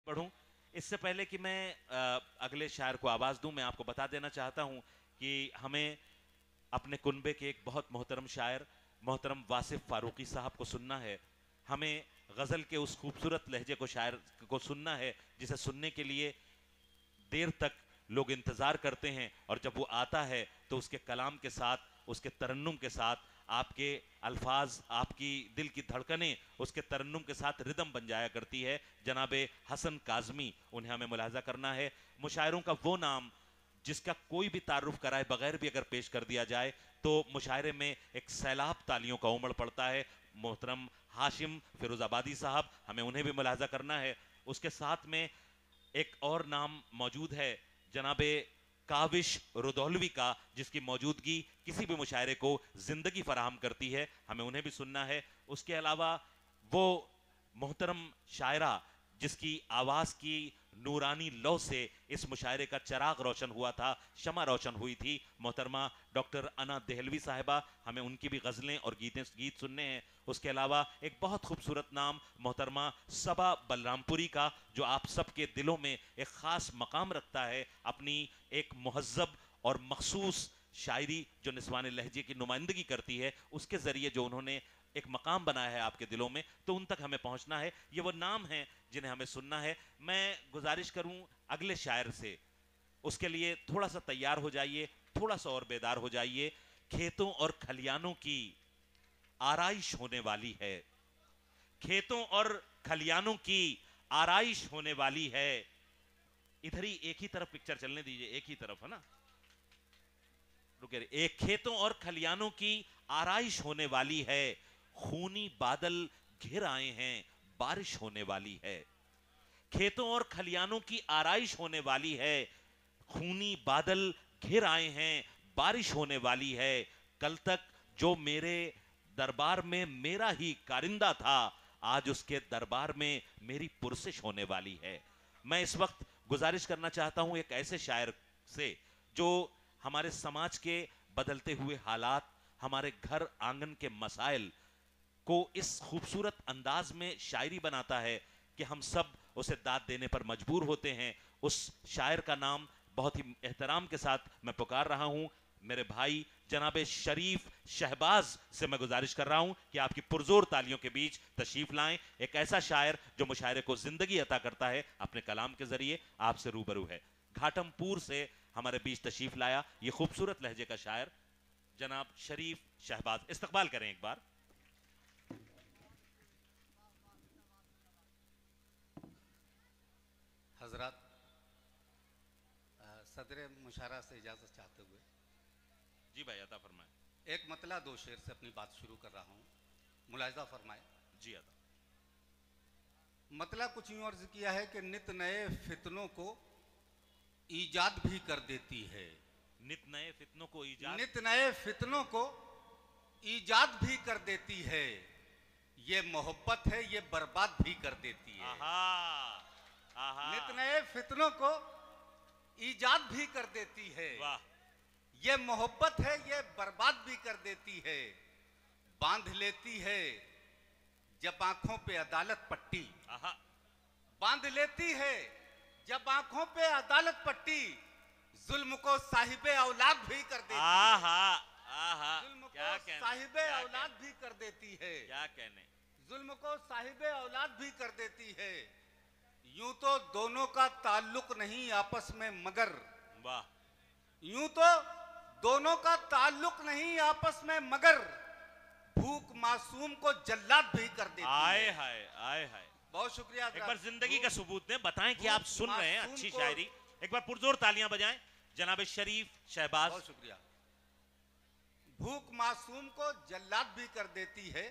पढ़ूं। इससे पहले कि मैं अगले शायर को आवाज़ दूं, मैं आपको बता देना चाहता हूं कि हमें अपने कुनबे के एक बहुत मोहतरम शायर मोहतरम वासिफ फारूकी साहब को सुनना है। हमें गज़ल के उस खूबसूरत लहजे को शायर को सुनना है जिसे सुनने के लिए देर तक लोग इंतज़ार करते हैं, और जब वो आता है तो उसके कलाम के साथ, उसके तरन्नुम के साथ, आपके अल्फाज, आपकी दिल की धड़कनें उसके तरन्नुम के साथ रिदम बन जाया करती है। जनाबे हसन काज़मी, उन्हें हमें मुलाहजा करना है। मुशायरों का वो नाम जिसका कोई भी तारुफ कराए बगैर भी अगर पेश कर दिया जाए तो मुशायरे में एक सैलाब तालियों का उमड़ पड़ता है। मोहतरम हाशिम फिरोजाबादी साहब, हमें उन्हें भी मुलाहजा करना है। उसके साथ में एक और नाम मौजूद है जनाबे काविश रुदौलवी का, जिसकी मौजूदगी किसी भी मुशायरे को जिंदगी फराहम करती है, हमें उन्हें भी सुनना है। उसके अलावा वो मोहतरम शायरा जिसकी आवाज़ की नूरानी लौ से इस मुशायरे का चिराग रोशन हुआ था, शमा रोशन हुई थी, मोहतरमा डॉक्टर अना देहलवी साहिबा, हमें उनकी भी गज़लें और गीत सुनने हैं। उसके अलावा एक बहुत खूबसूरत नाम मोहतरमा सबा बलरामपुरी का, जो आप सबके दिलों में एक ख़ास मकाम रखता है अपनी एक महज़्ज़ब और मखसूस शायरी जो निस्वान लहजे की नुमाइंदगी करती है, उसके ज़रिए जो उन्होंने एक मकाम बनाया है आपके दिलों में, तो उन तक हमें पहुंचना है। ये वो नाम हैं जिन्हें हमें सुनना है। मैं गुजारिश करूं अगले शायर से, उसके लिए थोड़ा सा तैयार हो जाइए, थोड़ा सा और बेदार हो जाइए। खेतों और खलियानों की आराइश होने वाली है, खेतों और खलियानों की आराइश होने वाली है। इधर ही एक ही तरफ पिक्चर चलने दीजिए, एक ही तरफ है ना, रुके। एक खेतों और खलियानों की आराइश होने वाली है, खूनी बादल घिर आए हैं, बारिश होने वाली है। खेतों और खलियानों की आराइश होने वाली है, खूनी बादल घिर आए हैं, बारिश होने वाली है। कल तक जो मेरे दरबार में मेरा ही कारिंदा था, आज उसके दरबार में मेरी पुरसिश होने वाली है। मैं इस वक्त गुजारिश करना चाहता हूं एक ऐसे शायर से जो हमारे समाज के बदलते हुए हालात, हमारे घर आंगन के मसाइल को इस खूबसूरत अंदाज में शायरी बनाता है कि हम सब उसे दाद देने पर मजबूर होते हैं। उस शायर का नाम बहुत ही एहतराम के साथ मैं पुकार रहा हूं, मेरे भाई जनाबे शरीफ शहबाज से मैं गुजारिश कर रहा हूं कि आपकी पुरजोर तालियों के बीच तशरीफ लाएं। एक ऐसा शायर जो मुशायरे को जिंदगी अता करता है अपने कलाम के जरिए, आपसे रूबरू है। घाटमपुर से हमारे बीच तशरीफ लाया ये खूबसूरत लहजे का शायर जनाब शरीफ शहबाज, इस्तकबाल करें एक बार। हजरत, सदर मुशारा से इजाज़त चाहते हुए जी भाई अता फरमाए। एक मतला दो शेर से अपनी बात शुरू कर रहा हूँ, मुलाहिजा फरमाए। जी अता। मतला कुछ यूँ अर्ज किया है कि नित नए फितनों को ईजाद भी कर देती है। नित नए फितनों को ईजाद, नित नए फितनों को ईजाद भी कर देती है। ये मोहब्बत है, ये बर्बाद भी कर देती है। आहा, आहा, नित नए फितनों को ईजाद भी कर देती है। वाह, ये मोहब्बत है, ये बर्बाद भी कर देती है। बांध लेती है जब आंखों पे अदालत पट्टी, आहा, बांध लेती है जब आंखों पे अदालत पट्टी। जुल्म को साहिबे औलाद भी कर देती है। आहा, आहा, जुल्म क्या को कहने, साहिबे क्या औलाद कहने, भी कर देती है। क्या कहने। जुल्म को साहिबे औलाद भी कर देती है। यूं तो दोनों का ताल्लुक नहीं आपस में, मगर वाह, यूं तो दोनों का ताल्लुक नहीं आपस में, मगर भूख मासूम को जल्लाद भी कर देती आए है। हाय, आए हाय। बहुत शुक्रिया। एक बार जिंदगी का सबूत दें, बताएं कि भूख आप सुन रहे हैं मासूम अच्छी को- शायरी। एक बार पुरजोर तालियां बजाएं जनाब शरीफ शहबाज। बहुत शुक्रिया। भूख मासूम को जल्लाद भी कर देती है।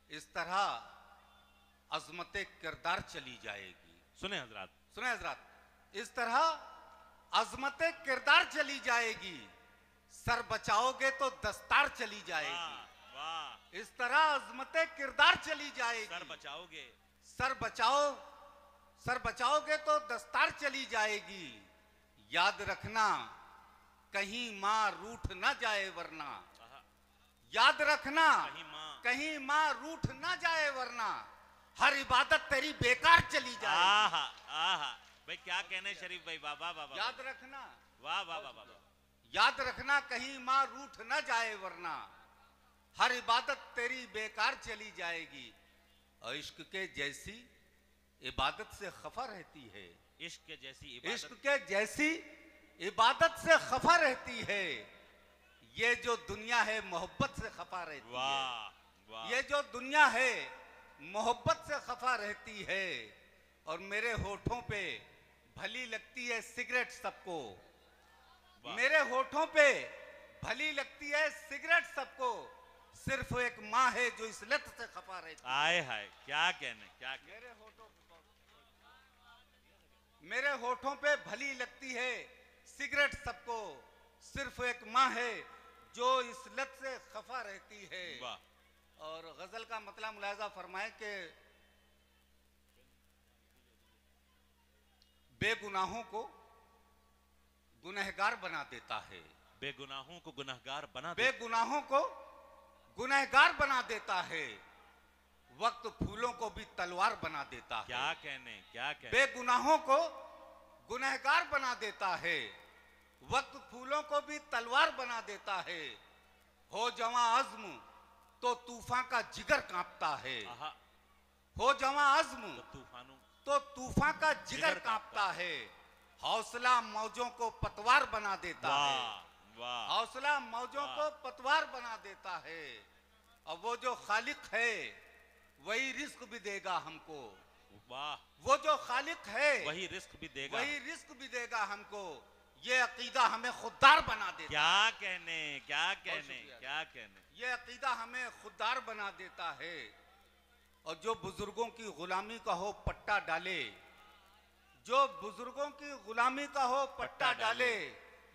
इस तरह अजमत किरदार चली जाएगी। सुने हजरात, सुने हजरात, इस तरह अजमत किरदार चली जाएगी। सर बचाओगे तो दस्तार चली जाएगी। वाह, वाह, इस तरह अजमत किरदार चली जाएगी। सर बचाओगे, सर बचाओगे तो दस्तार चली जाएगी। याद रखना कहीं मां रूठ ना जाए वरना। आहा, याद रखना कहीं मां, रूठ ना जाए वरना हर इबादत तेरी बेकार चली जाएगी। आहा, क्या कहने शरीफ भाई, वाह वाह वाह, याद रखना, वाह वाह वाह वाह, याद रखना कहीं माँ रूठ न जाए, वरना हर इबादत तेरी बेकार चली जाएगी। और इश्क के जैसी इबादत से खफा रहती है, इश्क के जैसी इश्क के जैसी इबादत से खफा रहती है। ये जो दुनिया है मोहब्बत से खफा रहती है। वाह वाह, ये जो दुनिया है मोहब्बत से खफा रहती है। और मेरे होठों पे भली लगती है सिगरेट सबको, मेरे होठों पे भली लगती है सिगरेट सबको, सिर्फ एक माँ है जो इस लत से खफा रहती है। आए हाय, क्या कहने, क्या कहने। मेरे होठों पे भली लगती है सिगरेट सबको, सिर्फ एक माँ है जो इस लत से खफा रहती है। वाह। और गजल का मतलब मुलाहिजा फरमाए कि बेगुनाहों को गुनहगार बना देता है, बेगुनाहों को गुनहगार बना बेगुनाहों को गुनहगार बना देता है। वक्त फूलों को भी तलवार बना देता है। क्या कहने, क्या कहने। बेगुनाहों को गुनहगार बना देता है, वक्त फूलों को भी तलवार बना देता है। हो जवां अज़्म तो तूफान का जिगर कांपता है, हो जवां अज़्म तो तूफान का जिगर कांपता है। हौसला मौजों को पतवार बना देता है, हौसला मौजों को पतवार बना देता है। और वो जो खालिक है वही रिस्क भी देगा हमको, वाह। वो जो खालिक है वही रिस्क भी देगा, वही रिस्क भी देगा हमको। ये अकीदा हमें खुददार बना देता, क्या कहने, क्या कहने, क्या कहने। ये अकीदा हमें खुददार बना देता है। और जो बुजुर्गों की गुलामी का हो पट्टा डाले, जो बुजुर्गों की गुलामी का हो पट्टा डाले,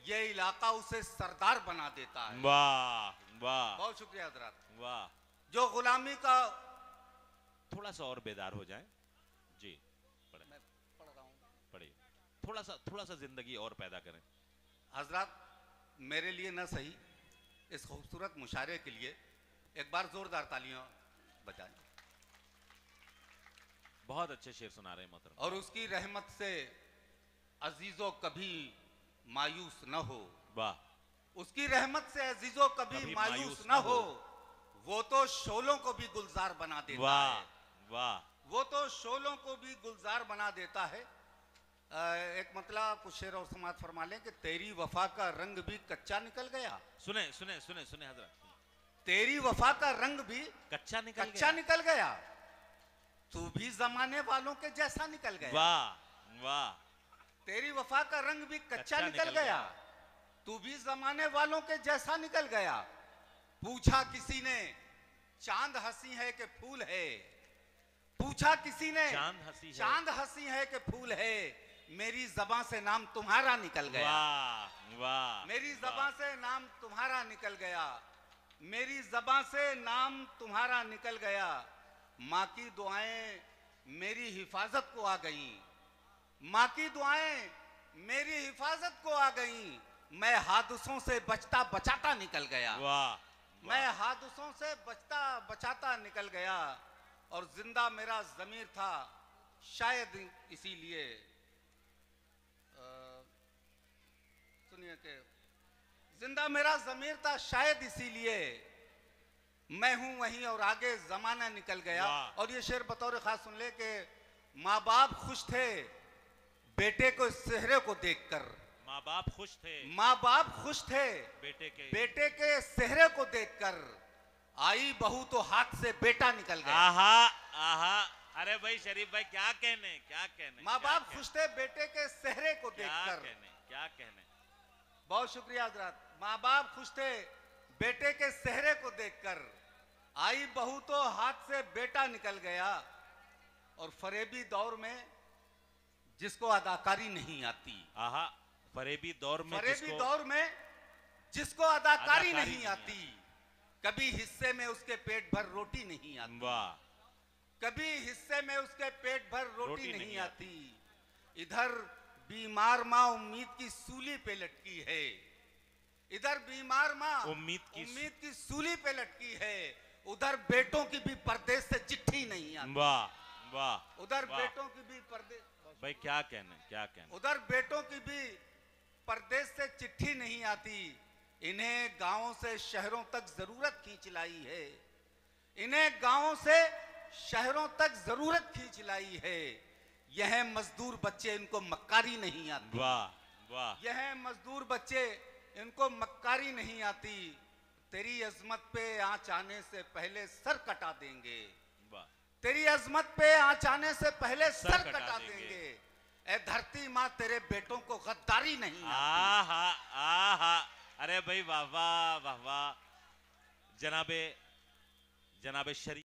ये इलाका उसे सरदार बना देता है। वाह वाह, बहुत शुक्रिया हजरात। वाह। जो गुलामी का, थोड़ा सा और बेदार हो जाए जी, पढ़े, मैं पढ़ रहा हूँ, पढ़िए, थोड़ा सा जिंदगी और पैदा करें हजरात। मेरे लिए न सही, इस खूबसूरत मुशायरे के लिए एक बार जोरदार तालियां बजाएं। बहुत अच्छे शेर सुना रहे हैं मोहतरम। और उसकी रहमत से अजीजों कभी मायूस न हो, वाह। उसकी रहमत से अजीजों कभी मायूस न हो। वो तो शोलों को भी गुलजार बना देता है, वाह। वो तो शोलों को भी गुलजार बना देता है। एक मतलब कुछ शेर और समाज फरमा लें कि तेरी वफा का रंग भी कच्चा निकल गया। सुने सुने सुने सुने हजरत, तेरी वफा का रंग भी कच्चा निकल गया, तू भी जमाने वालों के जैसा निकल गया। वाह वाह। तेरी वफा का रंग भी कच्चा निकल गया, तू भी जमाने वालों के जैसा निकल गया। पूछा किसी ने चांद हंसी है कि फूल है, पूछा किसी ने चांद हंसी है कि फूल है, मेरी ज़बान से नाम तुम्हारा निकल गया। वाह वाह। मेरी ज़बान से नाम तुम्हारा निकल गया, मेरी ज़बान से नाम तुम्हारा निकल गया। माँ की दुआएं मेरी हिफाजत को आ गईं, माँ की दुआएं मेरी हिफाजत को आ गईं। मैं हादसों से बचता बचाता निकल गया, वाह। मैं हादसों से बचता बचाता निकल गया। और जिंदा मेरा ज़मीर था शायद इसीलिए, सुनिए कि जिंदा मेरा ज़मीर था शायद इसीलिए, मैं हूं वहीं और आगे जमाना निकल गया। और ये शेर बतौर खास सुन ले कि माँ बाप खुश थे बेटे को चेहरे को देखकर, माँ बाप खुश थे, माँ बाप खुश थे बेटे के चेहरे को देखकर। आई बहू तो हाथ से बेटा निकल गया। आहा आहा, अरे भाई शरीफ भाई क्या कहने, क्या कहने। माँ बाप खुश थे बेटे के चेहरे को देखकर, क्या कहने। बहुत शुक्रिया हजरत। माँ बाप खुश थे बेटे के चेहरे को देखकर, आई बहू तो हाथ से बेटा निकल गया। और फरेबी दौर में जिसको अदाकारी नहीं आती, आहा, फरेबी दौर में जिसको अदाकारी नहीं आती, कभी हिस्से में उसके पेट भर रोटी नहीं आती। वाह। कभी हिस्से में उसके पेट भर रोटी नहीं आती। इधर बीमार माँ उम्मीद की सूली पे लटकी है, इधर बीमार माँ उम्मीद की सूली पे लटकी है। उधर बेटों की भी परदेश से चिट्ठी नहीं आती। वाह वाह। उधर बेटों की भी परदेश। भाई क्या कहना है, क्या कहना है? उधर बेटों की भी परदेश से चिट्ठी नहीं आती, इन्हें गांवों से शहरों तक जरूरत खींच लाई है, इन्हें गांवों से शहरों तक जरूरत खींच लाई है। यह मजदूर बच्चे, इनको मक्कारी नहीं आती। वाह वाह। यह मजदूर बच्चे, इनको मक्कारी नहीं आती। तेरी अजमत पे आंच आने से पहले सर कटा देंगे, वाह। तेरी अजमत पे आंच आने से पहले सर कटा कटा देंगे। ए धरती माँ, तेरे बेटों को गद्दारी नहीं आती। आहा आहा, अरे भाई वाह वाह वाह वाह। जनाबे जनाबे शरीफ